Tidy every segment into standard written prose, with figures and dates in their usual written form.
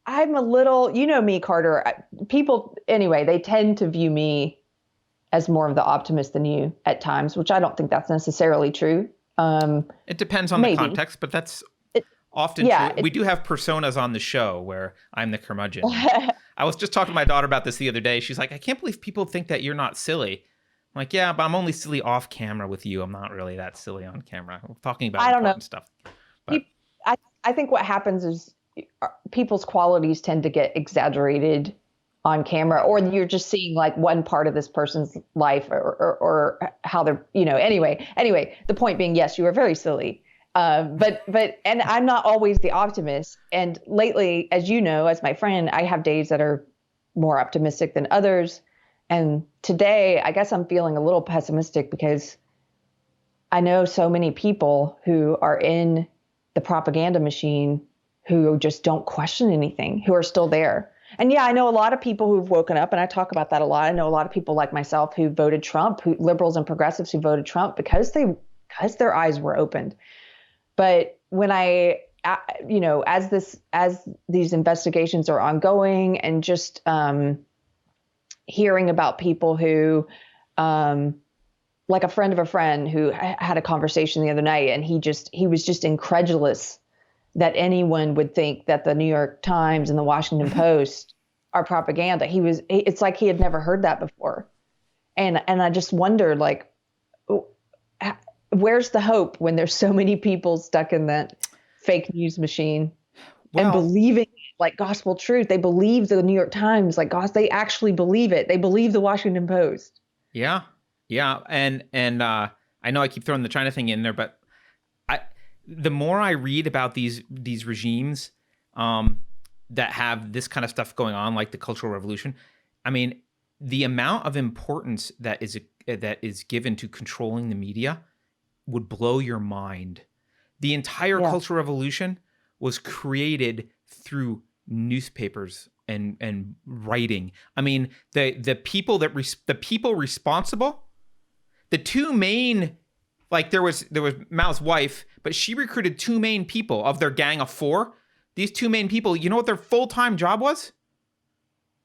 I'm a little, you know me, Carter. People, anyway, they tend to view me as more of the optimist than you at times, which I don't think that's necessarily true. It depends on the Maybe. context, but that's It, often yeah. true. We do have personas on the show where I'm the curmudgeon. And I was just talking to my daughter about this the other day. She's like, I can't believe people think that you're not silly. I'm like, yeah, but I'm only silly off camera with you. I'm not really that silly on camera. We're talking about I don't know. important stuff. But I think what happens is people's qualities tend to get exaggerated on camera, or you're just seeing like one part of this person's life, or how they're, anyway, the point being, yes, you are very silly. And I'm not always the optimist. And lately, as you know, as my friend, I have days that are more optimistic than others. And today, I guess I'm feeling a little pessimistic because I know so many people who are in the propaganda machine who just don't question anything, who are still there. And yeah, I know a lot of people who've woken up, and I talk about that a lot. I know a lot of people like myself who voted Trump, liberals and progressives who voted Trump because their eyes were opened. But when as these investigations are ongoing, and just hearing about people who, like a friend of a friend who had a conversation the other night, and he was just incredulous that anyone would think that the New York Times and the Washington Post are propaganda. It's like he had never heard that before. And I just wondered, like, where's the hope when there's so many people stuck in that fake news machine and believing it like gospel truth? They believe the New York Times, like, gosh, they actually believe it. They believe the Washington Post. Yeah. Yeah. And I know I keep throwing the China thing in there, but the more I read about these regimes that have this kind of stuff going on, like the Cultural Revolution, I mean, the amount of importance that is given to controlling the media would blow your mind. The entire Cultural Revolution was created through newspapers and writing. I mean, the people responsible, the two main. Like there was Mao's wife, but she recruited two main people of their gang of four. These two main people, you know what their full-time job was?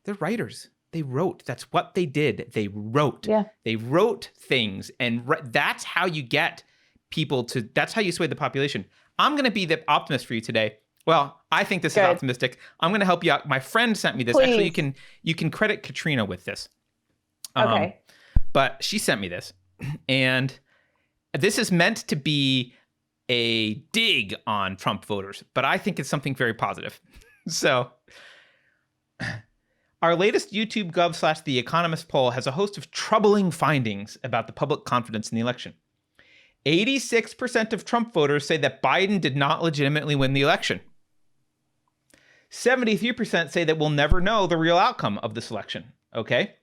They're writers. They wrote. That's what they did. They wrote. Yeah. They wrote things, and that's how you get people to. That's how you sway the population. I'm going to be the optimist for you today. Well, I think this is optimistic. I'm going to help you out. My friend sent me this. Please. Actually, you can credit Katrina with this. Okay. But she sent me this, and this is meant to be a dig on Trump voters, but I think it's something very positive. So, our latest YouTube Gov / The Economist poll has a host of troubling findings about the public confidence in the election. 86% of Trump voters say that Biden did not legitimately win the election. 73% say that we'll never know the real outcome of this election. Okay?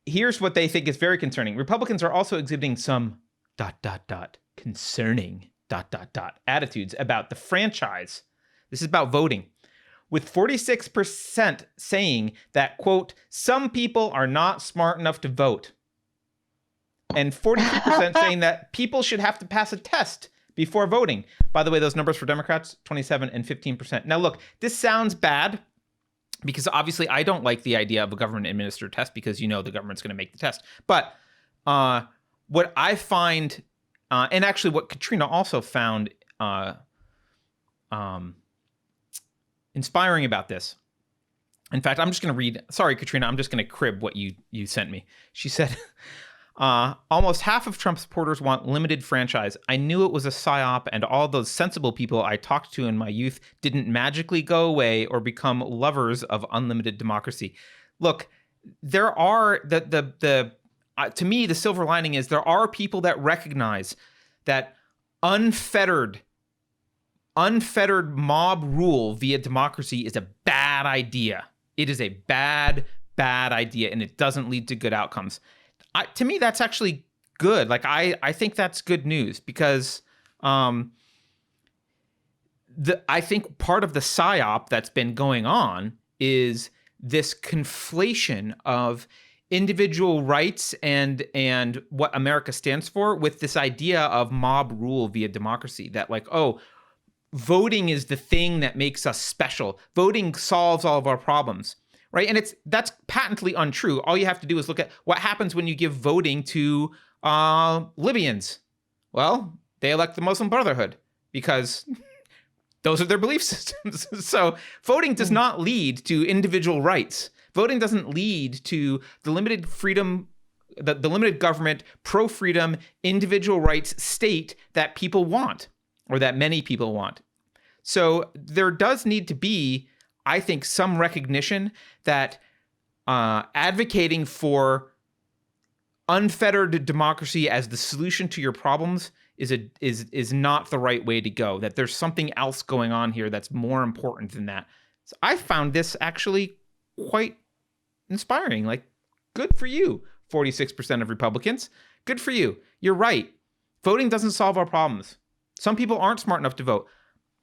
Here's what they think is very concerning. Republicans are also exhibiting some ... concerning ... attitudes about the franchise. This is about voting. With 46% saying that, quote, some people are not smart enough to vote. And 43% saying that people should have to pass a test before voting. By the way, those numbers for Democrats, 27 and 15%. Now, look, this sounds bad, because obviously I don't like the idea of a government-administered test, because the government's going to make the test. But what I find, and actually what Katrina also found inspiring about this. In fact, I'm just going to read. Sorry, Katrina, I'm just going to crib what you sent me. She said, almost half of Trump supporters want limited franchise. I knew it was a psyop, and all those sensible people I talked to in my youth didn't magically go away or become lovers of unlimited democracy. Look, there are to me, the silver lining is there are people that recognize that unfettered mob rule via democracy is a bad idea. It is a bad idea, and it doesn't lead to good outcomes. To me, that's actually good. Like, I think that's good news, because I think part of the psyop that's been going on is this conflation of individual rights and what America stands for with this idea of mob rule via democracy, that like, oh, voting is the thing that makes us special. Voting solves all of our problems, right? And that's patently untrue. All you have to do is look at what happens when you give voting to Libyans. Well, they elect the Muslim Brotherhood because those are their belief systems. So voting does not lead to individual rights. Voting doesn't lead to the limited freedom, the limited government, pro-freedom, individual rights state that people want, or that many people want. So there does need to be, I think, some recognition that advocating for unfettered democracy as the solution to your problems is not the right way to go, that there's something else going on here that's more important than that. So I found this actually quite inspiring. Like, good for you, 46% of Republicans. Good for you. You're right. Voting doesn't solve our problems. Some people aren't smart enough to vote.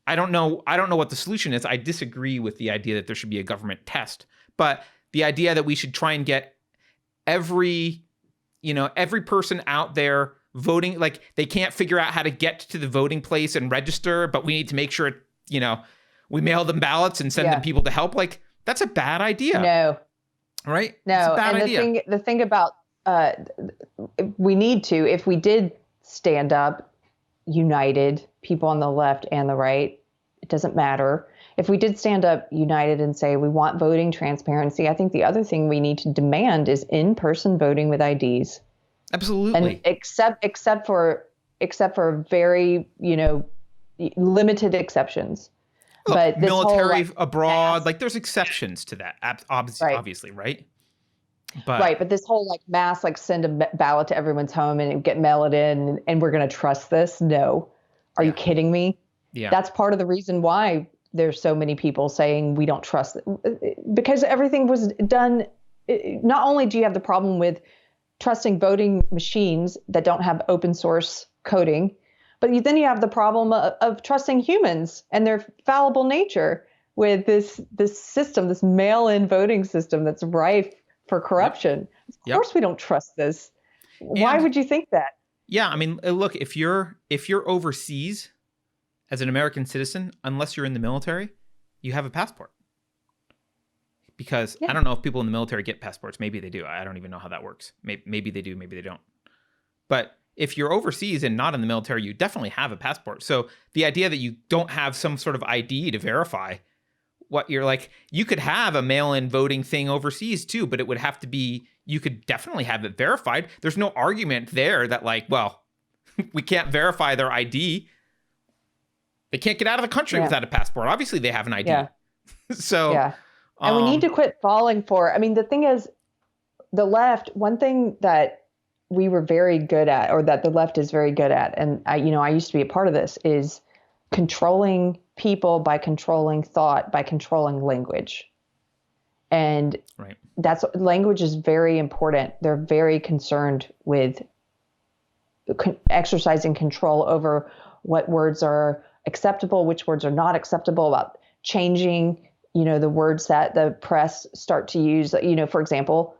I don't know what the solution is. I disagree with the idea that there should be a government test, but the idea that we should try and get every person out there voting, like they can't figure out how to get to the voting place and register, but we need to make sure, we mail them ballots and send them people to help. Like, that's a bad idea. No. Right? No. It's a bad idea. The thing about we need to, if we did stand up united, people on the left and the right, it doesn't matter. If we did stand up united and say we want voting transparency, I think the other thing we need to demand is in-person voting with IDs. Absolutely. And except for very, limited exceptions. Look, but this military whole, abroad, like there's exceptions to that, obviously, right? But this whole mass, send a ballot to everyone's home and mail it in and we're going to trust this. No. Are you kidding me? Yeah. That's part of the reason why there's so many people saying we don't trust it, because everything was done. Not only do you have the problem with trusting voting machines that don't have open source coding, but then you have the problem of trusting humans and their fallible nature with this system, this mail-in voting system that's rife for corruption. Of course we don't trust this. Why would you think that? Yeah, I mean, look, if you're overseas as an American citizen, unless you're in the military, you have a passport. Because I don't know if people in the military get passports. Maybe they do. I don't even know how that works. Maybe they do. Maybe they don't. But if you're overseas and not in the military, you definitely have a passport. So the idea that you don't have some sort of ID to verify what you're like, you could have a mail-in voting thing overseas too, but it would have to be, you could definitely have it verified. There's no argument there that we can't verify their ID. They can't get out of the country without a passport. Obviously they have an ID. Yeah. So. Yeah. And we need to quit falling for, the thing is, the left, one thing that we were very good at, or that the left is very good at, and I used to be a part of this, is controlling people by controlling thought, by controlling language. And language is very important. They're very concerned with exercising control over what words are acceptable, which words are not acceptable, about changing the words that the press start to use. For example,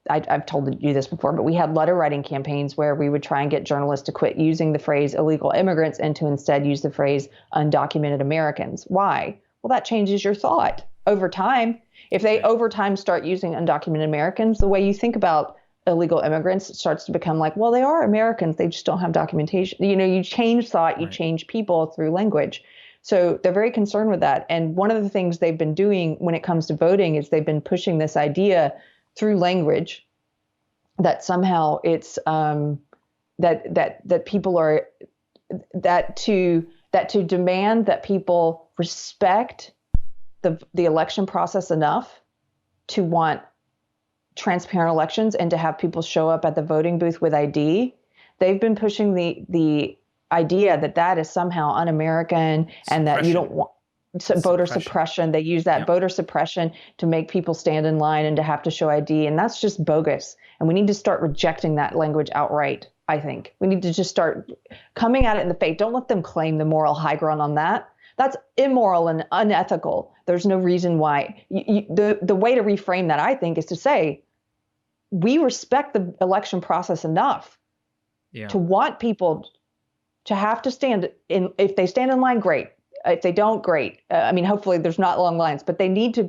I've told you this before, but we had letter writing campaigns where we would try and get journalists to quit using the phrase illegal immigrants and to instead use the phrase undocumented Americans. Why? Well, that changes your thought over time. If they over time start using undocumented Americans, the way you think about illegal immigrants starts to become like, well, they are Americans. They just don't have documentation. You change thought, you change people through language. So they're very concerned with that. And one of the things they've been doing when it comes to voting is they've been pushing this idea through language that somehow it's that people are that to demand that people respect the election process enough to want transparent elections and to have people show up at the voting booth with ID. They've been pushing the idea that is somehow un-American and that you don't want voter suppression. They use that voter suppression to make people stand in line and to have to show ID. And that's just bogus. And we need to start rejecting that language outright. I think we need to just start coming at it in the face. Don't let them claim the moral high ground on that. That's immoral and unethical. There's no reason why. The way to reframe that, I think, is to say, we respect the election process enough to want people to have to stand in. If they stand in line, great. If they don't, great. I mean, hopefully there's not long lines, but they need to.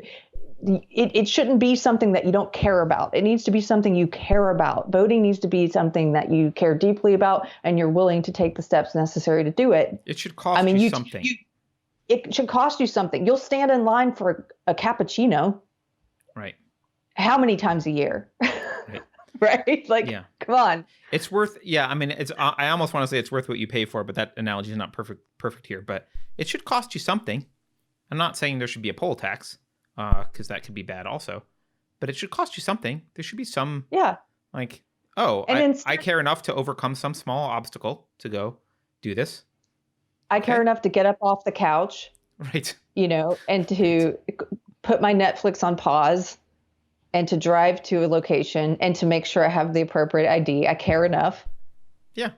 It shouldn't be something that you don't care about. It needs to be something you care about. Voting needs to be something that you care deeply about, and you're willing to take the steps necessary to do it. It should cost you something. It should cost you something. You'll stand in line for a cappuccino. Right. How many times a year? Right. Right? Like, come on. It's worth, I mean, I almost want to say it's worth what you pay for, but that analogy is not perfect here. But it should cost you something. I'm not saying there should be a poll tax, because that could be bad also. But it should cost you something. There should be some, like, I care enough to overcome some small obstacle to go do this. I care enough to get up off the couch. Right. And to put my Netflix on pause and to drive to a location and to make sure I have the appropriate ID. I care enough. Yeah.